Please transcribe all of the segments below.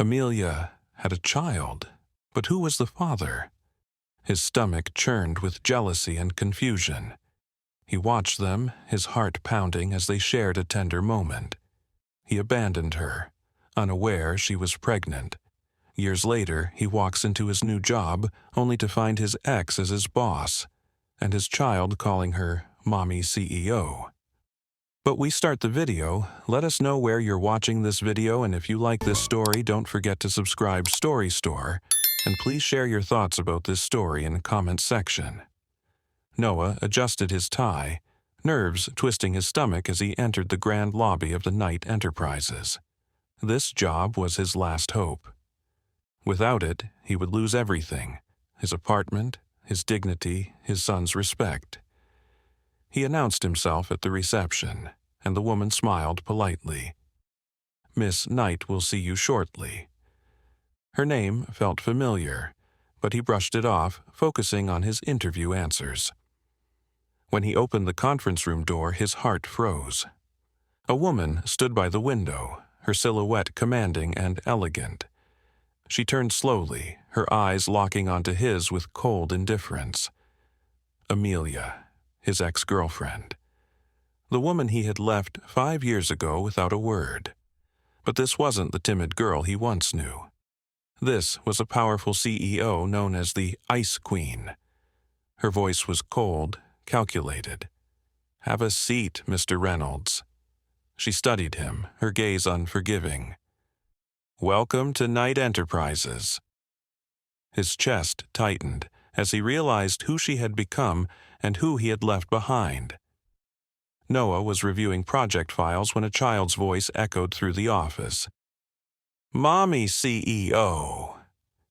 Amelia had a child, but who was the father? His stomach churned with jealousy and confusion. He watched them, his heart pounding as they shared a tender moment. He abandoned her, unaware she was pregnant. Years later, he walks into his new job only to find his ex as his boss, and his child calling her Mommy CEO. But we start the video. Let us know where you're watching this video, and if you like this story, don't forget to subscribe Story Store, and please share your thoughts about this story in the comments section. Noah adjusted his tie, nerves twisting his stomach as he entered the grand lobby of the Knight Enterprises. This job was his last hope. Without it, he would lose everything: his apartment, his dignity, his son's respect. He announced himself at the reception, and the woman smiled politely. "Miss Knight will see you shortly." Her name felt familiar, but he brushed it off, focusing on his interview answers. When he opened the conference room door, his heart froze. A woman stood by the window, her silhouette commanding and elegant. She turned slowly, her eyes locking onto his with cold indifference. Amelia, his ex-girlfriend. The woman he had left 5 years ago without a word. But this wasn't the timid girl he once knew. This was a powerful CEO known as the Ice Queen. Her voice was cold, calculated. "Have a seat, Mr. Reynolds." She studied him, her gaze unforgiving. "Welcome to Knight Enterprises." His chest tightened as he realized who she had become and who he had left behind. Noah was reviewing project files when a child's voice echoed through the office. "Mommy CEO."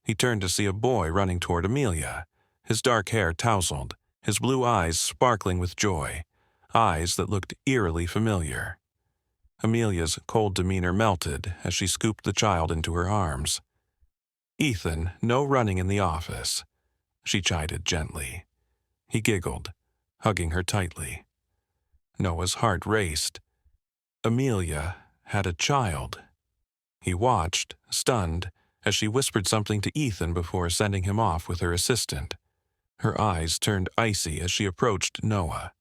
He turned to see a boy running toward Amelia, his dark hair tousled, his blue eyes sparkling with joy, eyes that looked eerily familiar. Amelia's cold demeanor melted as she scooped the child into her arms. "Ethan, no running in the office," she chided gently. He giggled, hugging her tightly. Noah's heart raced. Amelia had a child. He watched, stunned, as she whispered something to Ethan before sending him off with her assistant. Her eyes turned icy as she approached Noah.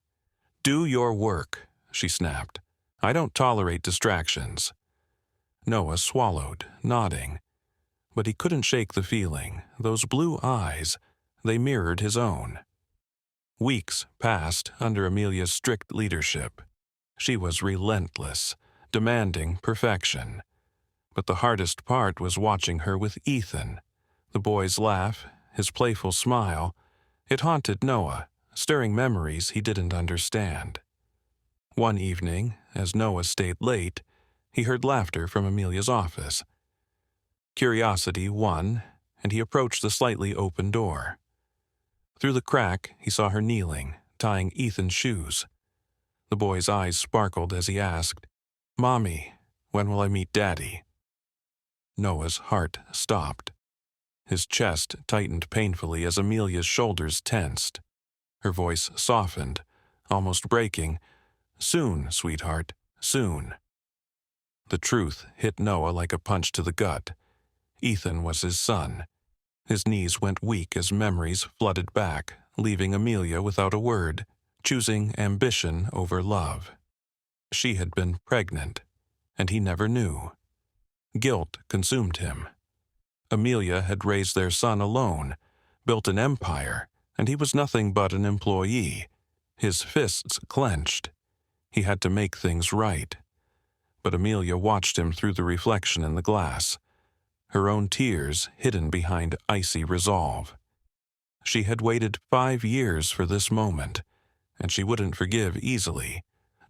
"Do your work," she snapped. "I don't tolerate distractions." Noah swallowed, nodding. But he couldn't shake the feeling. Those blue eyes, they mirrored his own. Weeks passed under Amelia's strict leadership. She was relentless, demanding perfection. But the hardest part was watching her with Ethan. The boy's laugh, his playful smile, it haunted Noah, stirring memories he didn't understand. One evening, as Noah stayed late, he heard laughter from Amelia's office. Curiosity won, and he approached the slightly open door. Through the crack, he saw her kneeling, tying Ethan's shoes. The boy's eyes sparkled as he asked, "Mommy, when will I meet Daddy?" Noah's heart stopped. His chest tightened painfully as Amelia's shoulders tensed. Her voice softened, almost breaking. "Soon, sweetheart, soon." The truth hit Noah like a punch to the gut. Ethan was his son. His knees went weak as memories flooded back, leaving Amelia without a word, choosing ambition over love. She had been pregnant, and he never knew. Guilt consumed him. Amelia had raised their son alone, built an empire, and he was nothing but an employee. His fists clenched. He had to make things right. But Amelia watched him through the reflection in the glass, her own tears hidden behind icy resolve. She had waited 5 years for this moment, and she wouldn't forgive easily.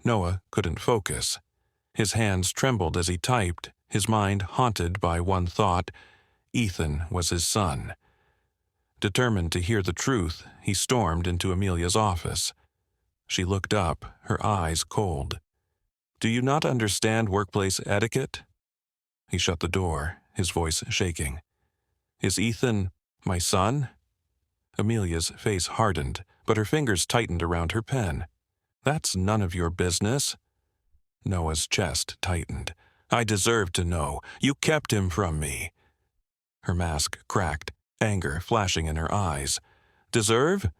Noah couldn't focus. His hands trembled as he typed, his mind haunted by one thought: Ethan was his son. Determined to hear the truth, he stormed into Amelia's office. She looked up, her eyes cold. "Do you not understand workplace etiquette?" He shut the door, his voice shaking. "Is Ethan my son?" Amelia's face hardened, but her fingers tightened around her pen. "That's none of your business." Noah's chest tightened. I deserve to know. You kept him from me." Her mask cracked, anger flashing in her eyes. "Deserve?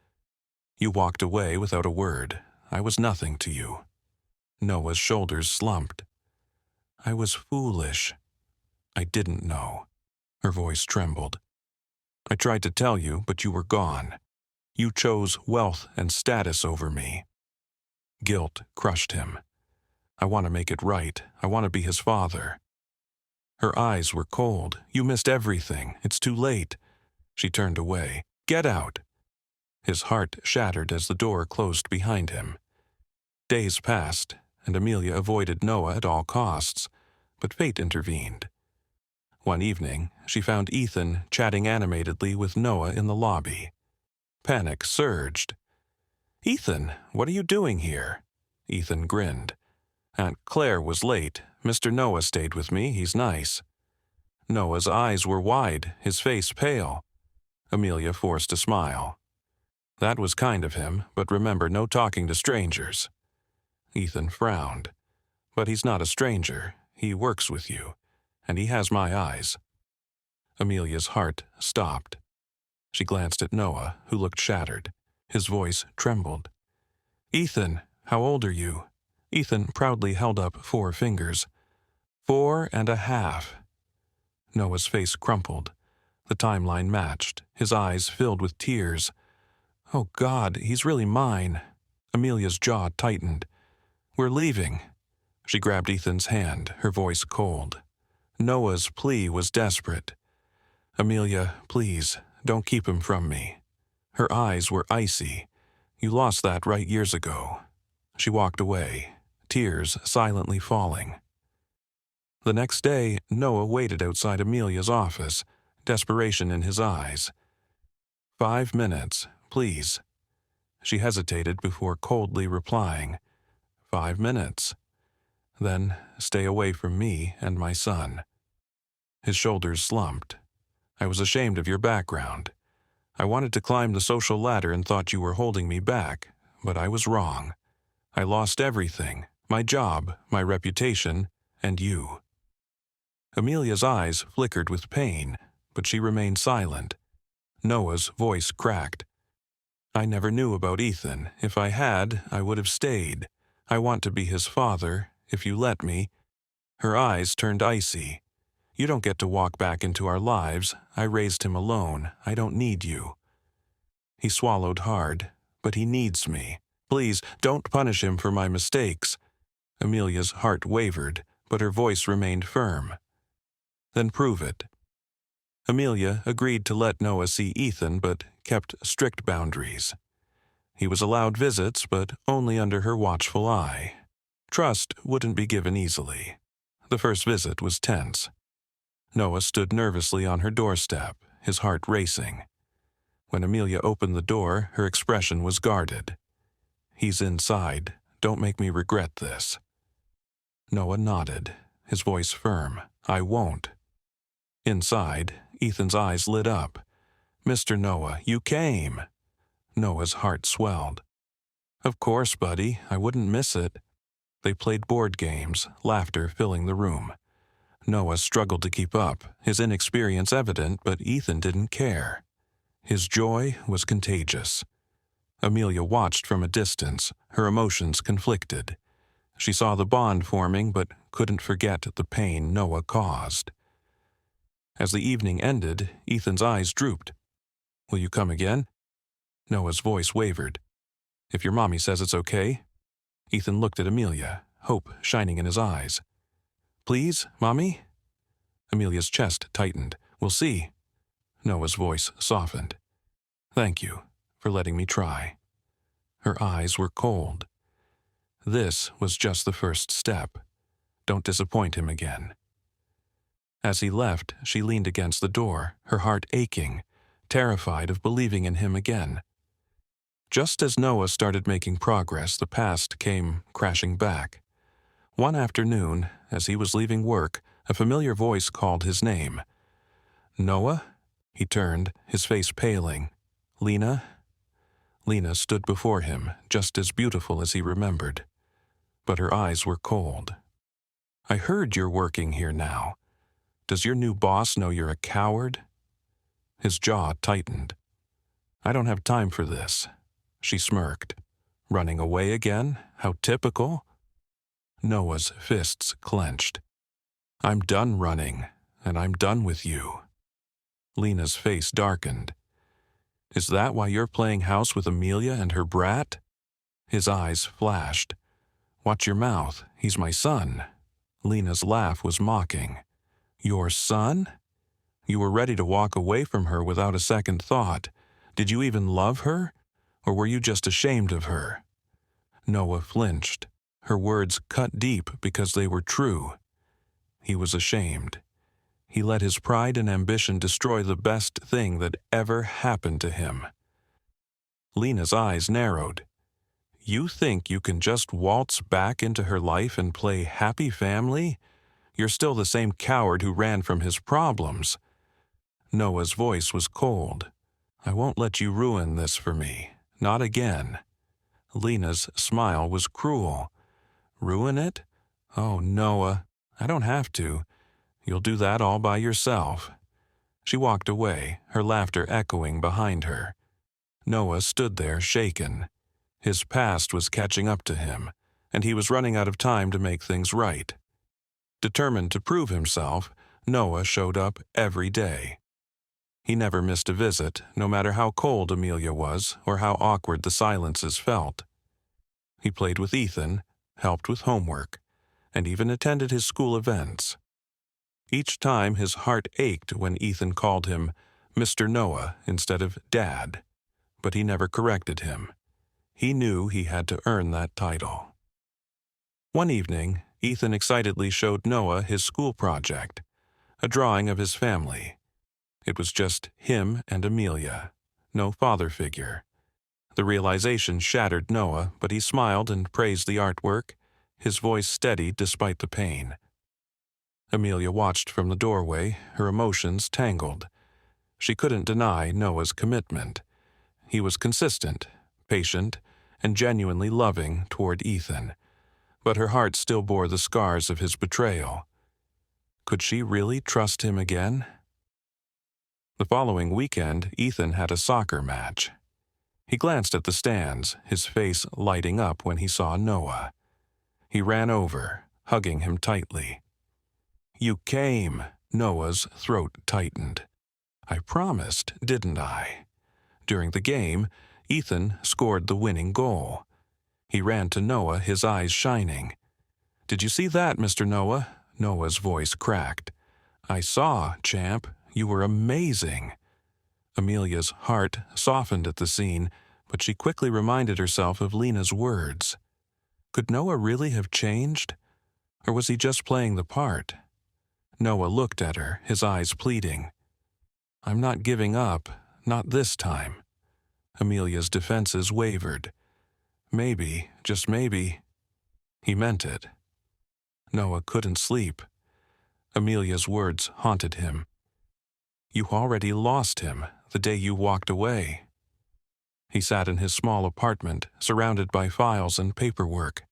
You walked away without a word. I was nothing to you." Noah's shoulders slumped. "I was foolish. I didn't know." Her voice trembled. "I tried to tell you, but you were gone. You chose wealth and status over me." Guilt crushed him. "I want to make it right. I want to be his father." Her eyes were cold. "You missed everything. It's too late." She turned away. "Get out." His heart shattered as the door closed behind him. Days passed, and Amelia avoided Noah at all costs, but fate intervened. One evening, she found Ethan chatting animatedly with Noah in the lobby. Panic surged. "Ethan, what are you doing here?" Ethan grinned. "Aunt Claire was late. Mr. Noah stayed with me. He's nice." Noah's eyes were wide, his face pale. Amelia forced a smile. "That was kind of him, but remember, no talking to strangers." Ethan frowned. "But he's not a stranger. He works with you, and he has my eyes." Amelia's heart stopped. She glanced at Noah, who looked shattered. His voice trembled. "Ethan, how old are you?" Ethan proudly held up 4 fingers. 4.5. Noah's face crumpled. The timeline matched. His eyes filled with tears. "Oh God, he's really mine." Amelia's jaw tightened. "We're leaving." She grabbed Ethan's hand, her voice cold. Noah's plea was desperate. "Amelia, please, don't keep him from me." Her eyes were icy. "You lost that right years ago." She walked away, tears silently falling. The next day, Noah waited outside Amelia's office, desperation in his eyes. 5 minutes, please." She hesitated before coldly replying, 5 minutes. Then, stay away from me and my son." His shoulders slumped. "I was ashamed of your background. I wanted to climb the social ladder and thought you were holding me back, but I was wrong. I lost everything, my job, my reputation, and you." Amelia's eyes flickered with pain, but she remained silent. Noah's voice cracked. "I never knew about Ethan. If I had, I would have stayed. I want to be his father, if you let me." Her eyes turned icy. "You don't get to walk back into our lives. I raised him alone. I don't need you." He swallowed hard. "But he needs me. Please, don't punish him for my mistakes." Amelia's heart wavered, but her voice remained firm. "Then prove it." Amelia agreed to let Noah see Ethan, but kept strict boundaries. He was allowed visits, but only under her watchful eye. Trust wouldn't be given easily. The first visit was tense. Noah stood nervously on her doorstep, his heart racing. When Amelia opened the door, her expression was guarded. "He's inside. Don't make me regret this." Noah nodded, his voice firm. "I won't." Inside, Ethan's eyes lit up. "Mr. Noah, you came." Noah's heart swelled. "Of course, buddy. I wouldn't miss it." They played board games, laughter filling the room. Noah struggled to keep up, his inexperience evident, but Ethan didn't care. His joy was contagious. Amelia watched from a distance, her emotions conflicted. She saw the bond forming, but couldn't forget the pain Noah caused. As the evening ended, Ethan's eyes drooped. "Will you come again?" Noah's voice wavered. "If your mommy says it's okay." Ethan looked at Amelia, hope shining in his eyes. "Please, Mommy?" Amelia's chest tightened. "We'll see." Noah's voice softened. "Thank you for letting me try." Her eyes were cold. This was just the first step. Don't disappoint him again. As he left, she leaned against the door, her heart aching, terrified of believing in him again. Just as Noah started making progress, the past came crashing back. One afternoon, as he was leaving work, a familiar voice called his name. "Noah?" He turned, his face paling. "Lena?" Lena stood before him, just as beautiful as he remembered. But her eyes were cold. I heard you're working here now. Does your new boss know you're a coward?" His jaw tightened. "I don't have time for this," she smirked. "Running away again? How typical." Noah's fists clenched. "I'm done running, and I'm done with you." Lena's face darkened. "Is that why you're playing house with Amelia and her brat?" His eyes flashed. "Watch your mouth. He's my son." Lena's laugh was mocking. "Your son? You were ready to walk away from her without a second thought. Did you even love her? Or were you just ashamed of her?" Noah flinched. Her words cut deep because they were true. He was ashamed. He let his pride and ambition destroy the best thing that ever happened to him. Lena's eyes narrowed. "You think you can just waltz back into her life and play happy family? You're still the same coward who ran from his problems." Noah's voice was cold. "I won't let you ruin this for me. Not again." Lena's smile was cruel. "Ruin it? Oh, Noah, I don't have to. You'll do that all by yourself." She walked away, her laughter echoing behind her. Noah stood there shaken. His past was catching up to him, and he was running out of time to make things right. Determined to prove himself, Noah showed up every day. He never missed a visit, no matter how cold Amelia was or how awkward the silences felt. He played with Ethan, helped with homework, and even attended his school events. Each time his heart ached when Ethan called him Mr. Noah instead of Dad, but he never corrected him. He knew he had to earn that title. One evening, Ethan excitedly showed Noah his school project, a drawing of his family. It was just him and Amelia, no father figure. The realization shattered Noah, but he smiled and praised the artwork, his voice steady despite the pain. Amelia watched from the doorway, her emotions tangled. She couldn't deny Noah's commitment. He was consistent, patient, and genuinely loving toward Ethan, but her heart still bore the scars of his betrayal. Could she really trust him again? The following weekend, Ethan had a soccer match. He glanced at the stands, his face lighting up when he saw Noah. He ran over, hugging him tightly. "You came," Noah's throat tightened. "I promised, didn't I?" During the game, Ethan scored the winning goal. He ran to Noah, his eyes shining. "Did you see that, Mr. Noah?" Noah's voice cracked. "I saw, champ. You were amazing." Amelia's heart softened at the scene, but she quickly reminded herself of Lena's words. Could Noah really have changed? Or was he just playing the part? Noah looked at her, his eyes pleading. "I'm not giving up, not this time." Amelia's defenses wavered. Maybe, just maybe. He meant it. Noah couldn't sleep. Amelia's words haunted him. "You already lost him the day you walked away." He sat in his small apartment, surrounded by files and paperwork.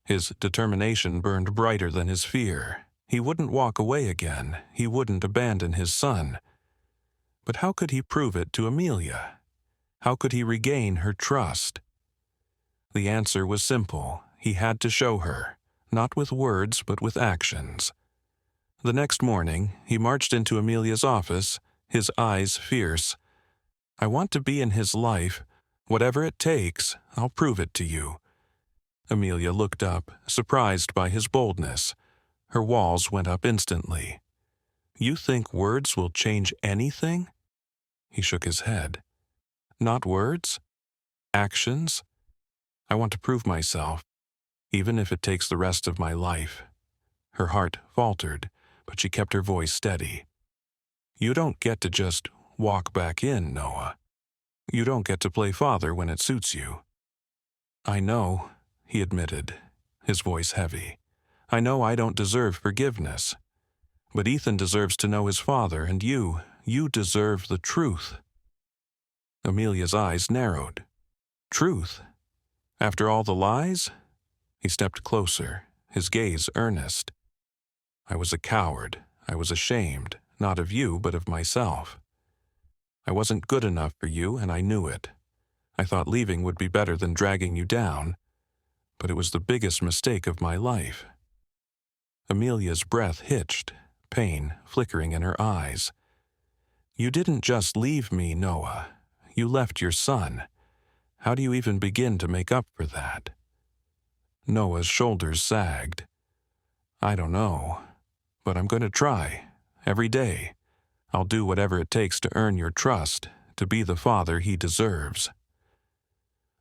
His determination burned brighter than his fear. He wouldn't walk away again. He wouldn't abandon his son. But how could he prove it to Amelia? How could he regain her trust? The answer was simple. He had to show her, not with words but with actions. The next morning, he marched into Amelia's office, his eyes fierce. "I want to be in his life. Whatever it takes, I'll prove it to you." Amelia looked up, surprised by his boldness. Her walls went up instantly. "You think words will change anything?" He shook his head. "Not words? Actions? I want to prove myself, even if it takes the rest of my life." Her heart faltered, but she kept her voice steady. "You don't get to just walk back in, Noah. You don't get to play father when it suits you." "I know," he admitted, his voice heavy. "I know I don't deserve forgiveness. But Ethan deserves to know his father, and you deserve the truth." Amelia's eyes narrowed. "Truth? After all the lies?" He stepped closer, his gaze earnest. I was a coward. I was ashamed, not of you, but of myself. I wasn't good enough for you, and I knew it. I thought leaving would be better than dragging you down, but it was the biggest mistake of my life." Amelia's breath hitched, pain flickering in her eyes. "You didn't just leave me, Noah. You left your son. How do you even begin to make up for that?" Noah's shoulders sagged. "I don't know, but I'm going to try, every day. I'll do whatever it takes to earn your trust, to be the father he deserves."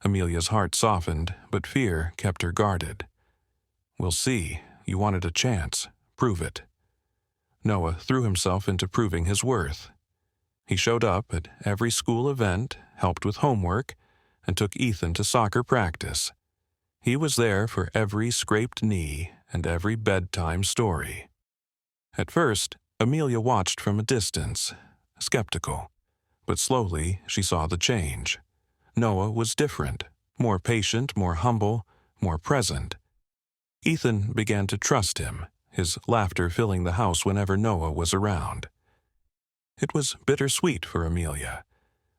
Amelia's heart softened, but fear kept her guarded. "We'll see. You wanted a chance. Prove it." Noah threw himself into proving his worth. He showed up at every school event, helped with homework, and took Ethan to soccer practice. He was there for every scraped knee and every bedtime story. At first, Amelia watched from a distance, skeptical, but slowly she saw the change. Noah was different, more patient, more humble, more present. Ethan began to trust him, his laughter filling the house whenever Noah was around. It was bittersweet for Amelia.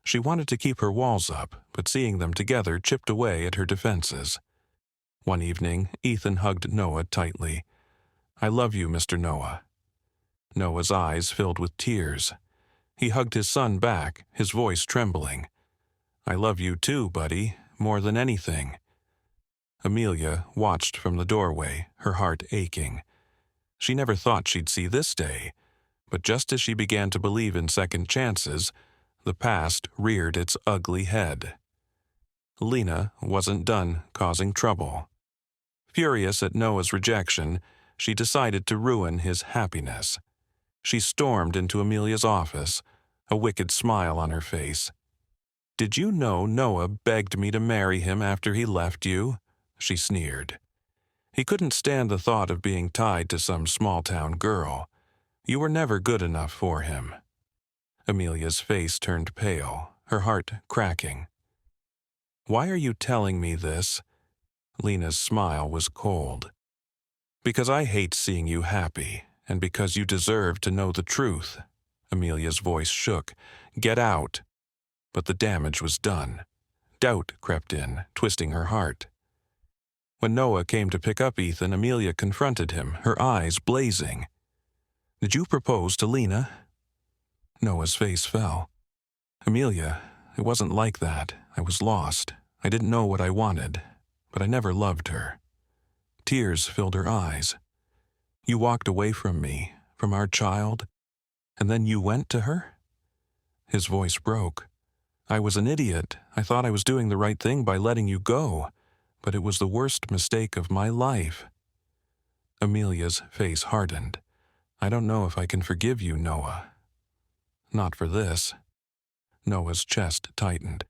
She wanted to keep her walls up, but seeing them together chipped away at her defenses. One evening, Ethan hugged Noah tightly. "I love you, Mr. Noah." Noah's eyes filled with tears. He hugged his son back, his voice trembling. "I love you too, buddy, more than anything." Amelia watched from the doorway, her heart aching. She never thought she'd see this day, but just as she began to believe in second chances, the past reared its ugly head. Lena wasn't done causing trouble. Furious at Noah's rejection, she decided to ruin his happiness. She stormed into Amelia's office, a wicked smile on her face. "Did you know Noah begged me to marry him after he left you?" she sneered. "He couldn't stand the thought of being tied to some small-town girl. You were never good enough for him." Amelia's face turned pale, her heart cracking. "Why are you telling me this?" Lena's smile was cold. "Because I hate seeing you happy, and because you deserve to know the truth." Amelia's voice shook. "Get out." But the damage was done. Doubt crept in, twisting her heart. When Noah came to pick up Ethan, Amelia confronted him, her eyes blazing. "Did you propose to Lena?" Noah's face fell. "Amelia, it wasn't like that. I was lost. I didn't know what I wanted, but I never loved her." Tears filled her eyes. "You walked away from me, from our child, and then you went to her?" His voice broke. "I was an idiot. I thought I was doing the right thing by letting you go, but it was the worst mistake of my life." Amelia's face hardened. "I don't know if I can forgive you, Noah." "Not for this." Noah's chest tightened.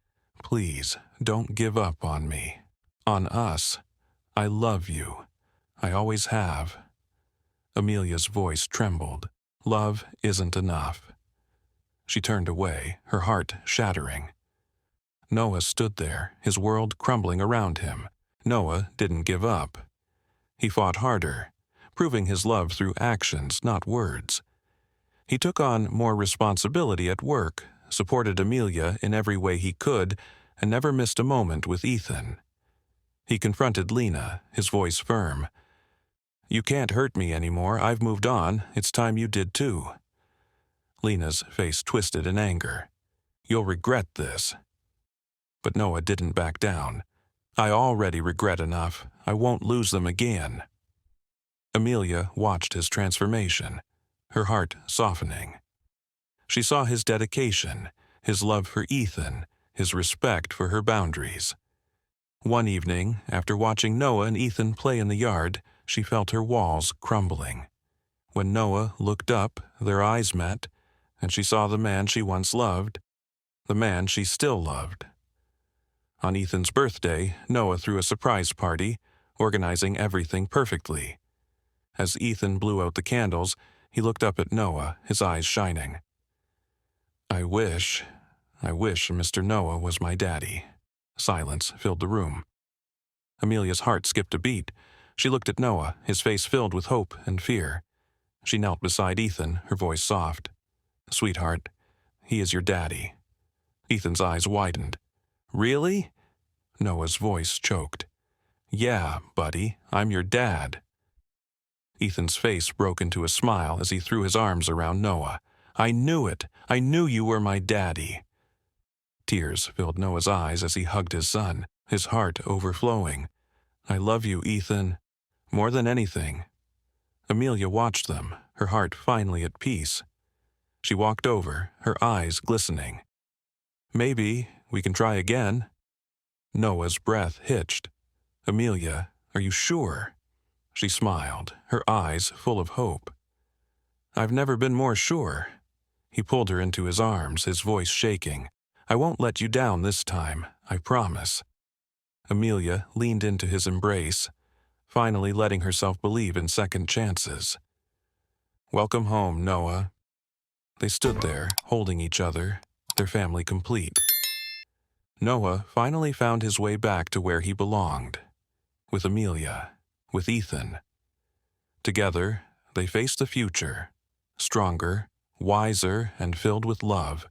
"Please, don't give up on me. On us. I love you. I always have." Amelia's voice trembled. "Love isn't enough." She turned away, her heart shattering. Noah stood there, his world crumbling around him. Noah didn't give up. He fought harder, proving his love through actions, not words. He took on more responsibility at work, supported Amelia in every way he could, and never missed a moment with Ethan. He confronted Lena, his voice firm. "You can't hurt me anymore. I've moved on. It's time you did too." Lena's face twisted in anger. "You'll regret this." But Noah didn't back down. "I already regret enough. I won't lose them again." Amelia watched his transformation, her heart softening. She saw his dedication, his love for Ethan, his respect for her boundaries. One evening, after watching Noah and Ethan play in the yard, she felt her walls crumbling. When Noah looked up, their eyes met, and she saw the man she once loved, the man she still loved. On Ethan's birthday, Noah threw a surprise party, organizing everything perfectly. As Ethan blew out the candles, he looked up at Noah, his eyes shining. I wish Mr. Noah was my daddy." Silence filled the room. Amelia's heart skipped a beat. She looked at Noah, his face filled with hope and fear. She knelt beside Ethan, her voice soft. "Sweetheart, he is your daddy." Ethan's eyes widened. "Really?" Noah's voice choked. "Yeah, buddy, I'm your dad." Ethan's face broke into a smile as he threw his arms around Noah. "I knew it! I knew you were my daddy!" Tears filled Noah's eyes as he hugged his son, his heart overflowing. "I love you, Ethan, more than anything." Amelia watched them, her heart finally at peace. She walked over, her eyes glistening. "Maybe we can try again." Noah's breath hitched. "Amelia, are you sure?" She smiled, her eyes full of hope. "I've never been more sure." He pulled her into his arms, his voice shaking. "I won't let you down this time, I promise." Amelia leaned into his embrace, finally letting herself believe in second chances. "Welcome home, Noah." They stood there, holding each other, their family complete. Noah finally found his way back to where he belonged, with Amelia, with Ethan. Together, they faced the future, stronger, wiser, and filled with love.